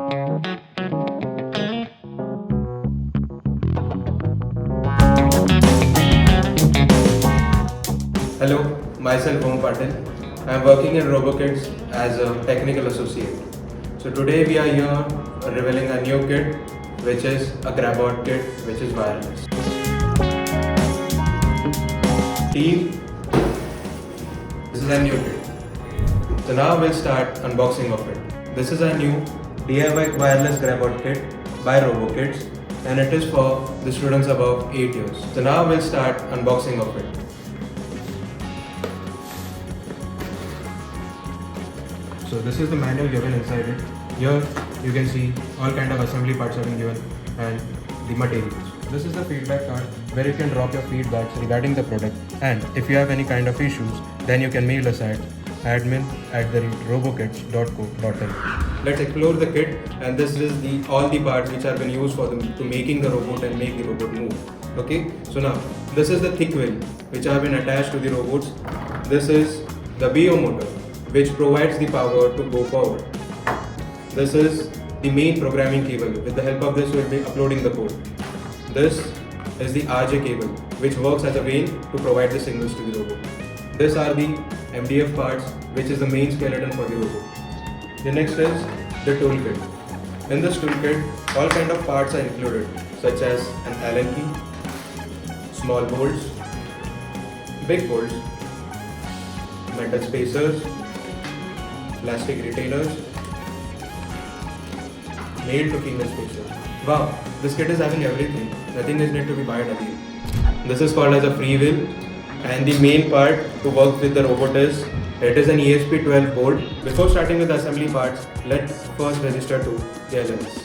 Hello, myself Om Patil. I am working in RoboKits as a technical associate. So today we are here revealing a new kit, which is a Grabot kit, which is wireless. Team, this is a new kit. So now we'll start unboxing of it. This is a new DIY wireless Grabot kit by RoboKits, and it is for the students above 8 years. So now we'll start unboxing of it. So this is the manual given inside it. Here you can see all kind of assembly parts have been given and the materials. This is the feedback card where you can drop your feedbacks regarding the product, and if you have any kind of issues, then you can mail us at admin@robokits.co.in. Let's explore the kit, and this is all the parts which have been used for to making the robot and make the robot move. Okay, so now this is the thick wheel which have been attached to the robots. This is the BO motor which provides the power to go forward. This is the main programming cable. With the help of this, we'll be uploading the code. This is the RJ cable, which works as a vein to provide the signals to the robot. These are the MDF parts, which is the main skeleton for the robot. The next is the toolkit. In this toolkit, all kind of parts are included, such as an Allen key, small bolts, big bolts, metal spacers, plastic retainers, male to female spacers. Wow, this kit is having everything. Nothing is need to be bought again. This is called as a free wheel, and the main part to work with the robot is it is an ESP12 board. Before starting with the assembly parts, let's first register to the LMS.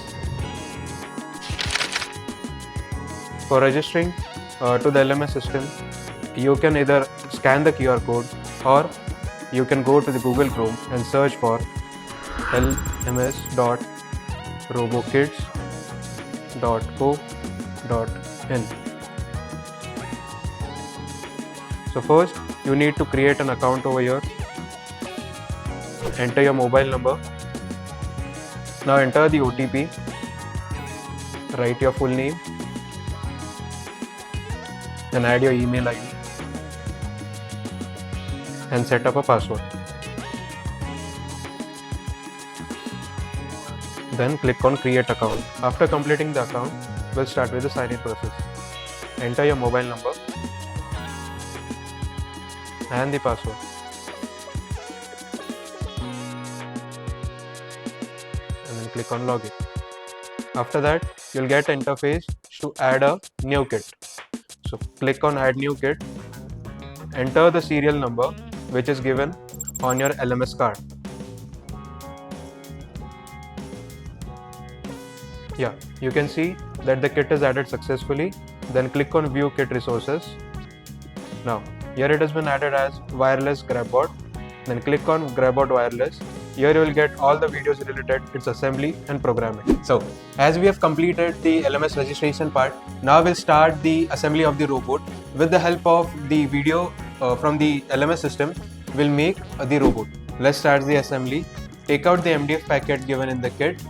For registering to the LMS system, you can either scan the QR code or you can go to the Google Chrome and search for lms.robokits.co.in. So first you need to create an account over here. Enter your mobile number. Now enter the OTP. Write your full name and add your email ID and set up a password. Then click on create account. After completing the account, we'll start with the sign-in process. Enter your mobile number and the password. And then click on login. After that, you'll get an interface to add a new kit. So click on add new kit. Enter the serial number which is given on your LMS card. Yeah, you can see that the kit is added successfully. Then click on view kit resources. Now here it has been added as wireless Grabot. Then click on Grabot Wireless. Here you will get all the videos related its assembly and programming. So as we have completed the LMS registration part, now we'll start the assembly of the robot. With the help of the video from the LMS system, we'll make the robot. Let's start the assembly. Take out the MDF packet given in the kit.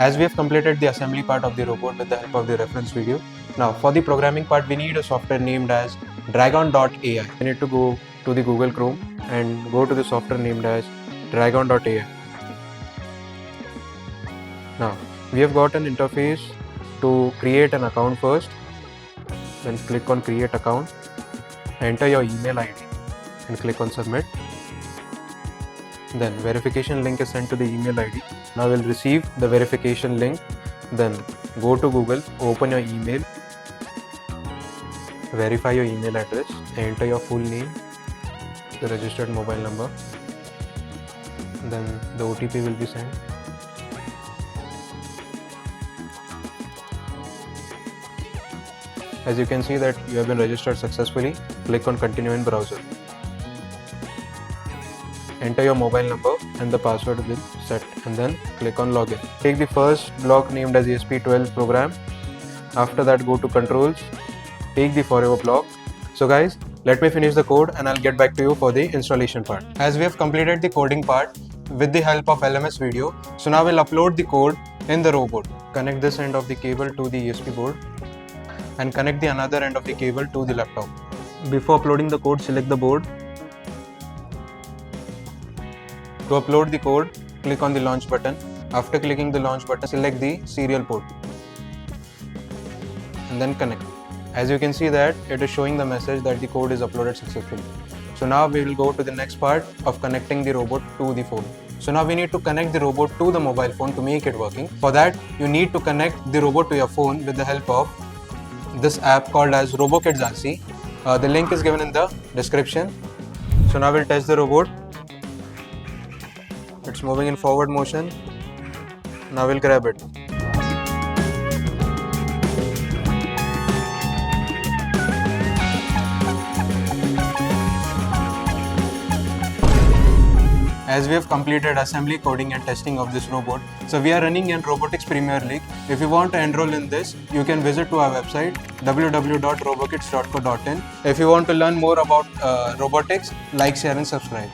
As we have completed the assembly part of the robot with the help of the reference video, now for the programming part we need a software named as dragon.ai. We need to go to the Google Chrome and go to the software named as dragon.ai. Now we have got an interface to create an account first. Then click on create account, enter your email ID and click on submit. Then verification link is sent to the email ID. Now we'll receive the verification link. Then go to Google, open your email, verify your email address, enter your full name, the registered mobile number, then the OTP will be sent. As you can see that you have been registered successfully, click on continue in browser. Enter your mobile number and the password will set, and then click on login. Take the first block named as ESP12 program. After that, go to controls, take the forever block. So guys, let me finish the code and I'll get back to you for the installation part. As we have completed the coding part with the help of LMS video, so now we'll upload the code in the robot. Connect this end of the cable to the ESP board and connect the another end of the cable to the laptop. Before uploading the code, select the board. To upload the code, click on the launch button. After clicking the launch button, select the serial port and then connect. As you can see that it is showing the message that the code is uploaded successfully. So now we will go to the next part of connecting the robot to the phone. So now we need to connect the robot to the mobile phone to make it working. For that, you need to connect the robot to your phone with the help of this app called as RoboKit RC. The link is given in the description. So now we'll test the robot. It's moving in forward motion. Now we'll grab it. As we have completed assembly, coding and testing of this robot, so we are running in Robotics Premier League. If you want to enroll in this, you can visit to our website www.robokits.co.in. If you want to learn more about robotics, like, share and subscribe.